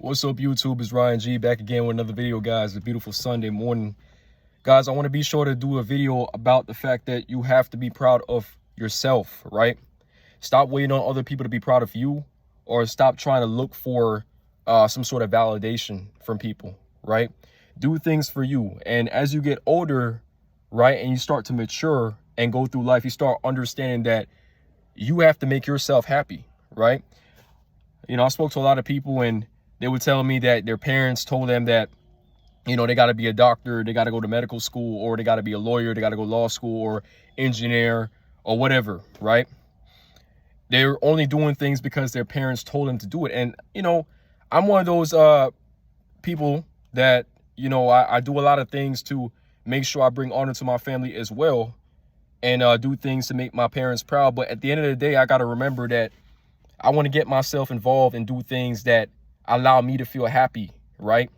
What's up, YouTube? It's Ryan G back again with another video, guys. A beautiful Sunday morning. Guys, I want to be sure to do a video about the fact that you have to be proud of yourself, right? Stop waiting on other people to be proud of you, or stop trying to look for some sort of validation from people, right? Do things for you. And as you get older, right, and you start to mature and go through life, you start understanding that you have to make yourself happy, right? You know, I spoke to a lot of people and they were telling me that their parents told them that, you know, they got to be a doctor, they got to go to medical school, or they got to be a lawyer, they got to go to law school or engineer or whatever, right? They're only doing things because their parents told them to do it. And, you know, I'm one of those people that, you know, I do a lot of things to make sure I bring honor to my family as well, and do things to make my parents proud. But at the end of the day, I got to remember that I want to get myself involved and do things that allow me to feel happy, right?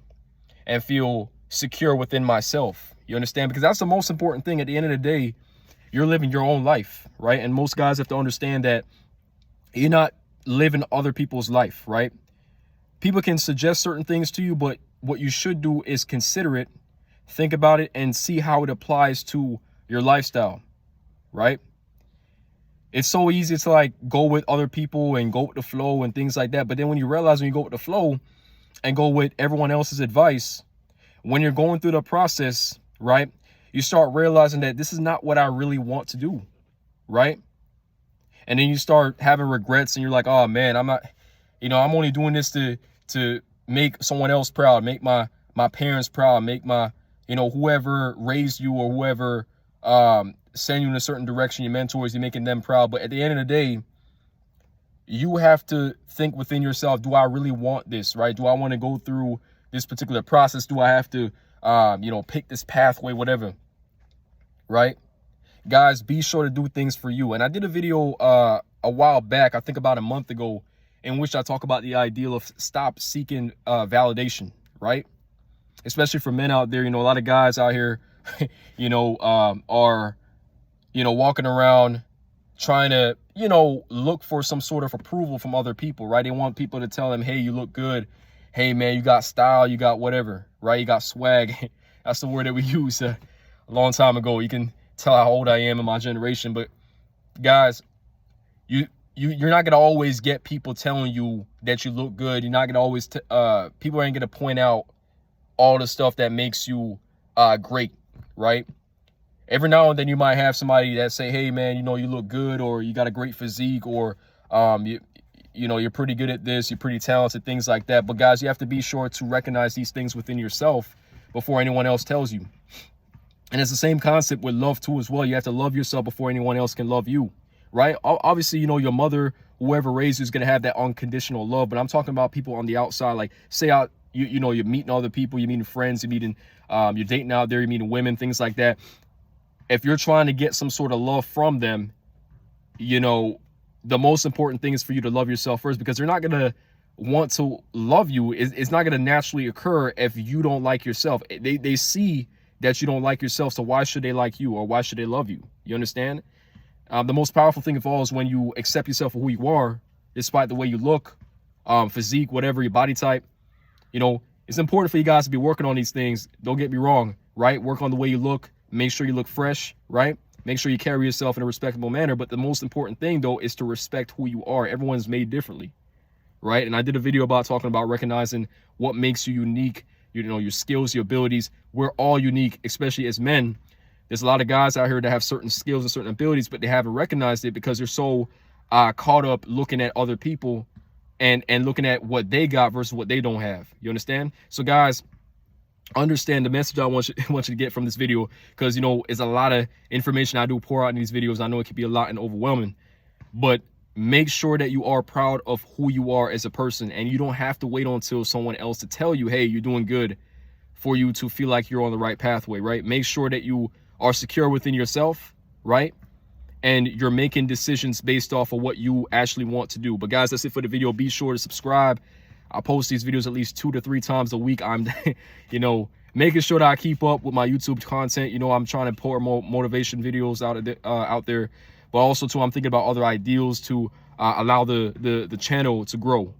And feel secure within myself. You understand? Because that's the most important thing. At the end of the day, you're living your own life, right? And most guys have to understand that you're not living other people's life, right? People can suggest certain things to you, but what you should do is consider it, think about it, and see how it applies to your lifestyle, right? It's so easy to like go with other people and go with the flow and things like that. But then when you realize when you go with the flow and go with everyone else's advice, when you're going through the process, right, you start realizing that this is not what I really want to do, right? And then you start having regrets and you're like, oh man, I'm not, you know, I'm only doing this to make someone else proud, make my parents proud, make my, you know, whoever raised you or whoever send you in a certain direction, your mentors, you're making them proud. But at the end of the day, you have to think within yourself, do I really want this, right? Do I want to go through this particular process? Do I have to, you know, pick this pathway, whatever, right? Guys, be sure to do things for you. And I did a video a while back, I think about a month ago, in which I talk about the ideal of stop seeking validation, right? Especially for men out there. You know, a lot of guys out here, you know, are, you know, walking around trying to, you know, look for some sort of approval from other people, right? They want people to tell them, hey, you look good. Hey, man, you got style, you got whatever, right? You got swag. That's the word that we used a long time ago. You can tell how old I am in my generation. But guys, you're not going to always get people telling you that you look good. You're not going to always, people ain't going to point out all the stuff that makes you great, right? Every now and then you might have somebody that say, hey, man, you know, you look good, or you got a great physique, or, you know, you're pretty good at this, you're pretty talented, things like that. But guys, you have to be sure to recognize these things within yourself before anyone else tells you. And it's the same concept with love too as well. You have to love yourself before anyone else can love you, right? Obviously, you know, your mother, whoever raised you, is going to have that unconditional love. But I'm talking about people on the outside, like say out, you know, you're meeting other people, you're meeting friends, you're meeting, you're dating out there, you're meeting women, things like that. If you're trying to get some sort of love from them, you know, the most important thing is for you to love yourself first, because they're not going to want to love you. It's not going to naturally occur if you don't like yourself. They see that you don't like yourself, so why should they like you, or why should they love you? You understand? The most powerful thing of all is when you accept yourself for who you are, despite the way you look, physique, whatever, your body type. You know, it's important for you guys to be working on these things. Don't get me wrong, right? Work on the way you look. Make sure you look fresh, right? Make sure you carry yourself in a respectable manner. But the most important thing, though, is to respect who you are. Everyone's made differently, right? And I did a video about talking about recognizing what makes you unique, you know, your skills, your abilities. We're all unique, especially as men. There's a lot of guys out here that have certain skills and certain abilities, but they haven't recognized it because they're so caught up looking at other people and looking at what they got versus what they don't have. You understand? So, guys, understand the message I want you to get from this video, because, you know, it's a lot of information I do pour out in these videos. I know it can be a lot and overwhelming, but make sure that you are proud of who you are as a person, and you don't have to wait until someone else to tell you, hey, you're doing good, for you to feel like you're on the right pathway, right? Make sure that you are secure within yourself, right? And you're making decisions based off of what you actually want to do. But guys, that's it for the video. Be sure to subscribe. I post these videos at least 2 to 3 times a week. I'm, you know, making sure that I keep up with my YouTube content. You know, I'm trying to pour more motivation videos out there. But also, too, I'm thinking about other ideals to allow the channel to grow.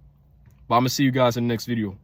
But I'm going to see you guys in the next video.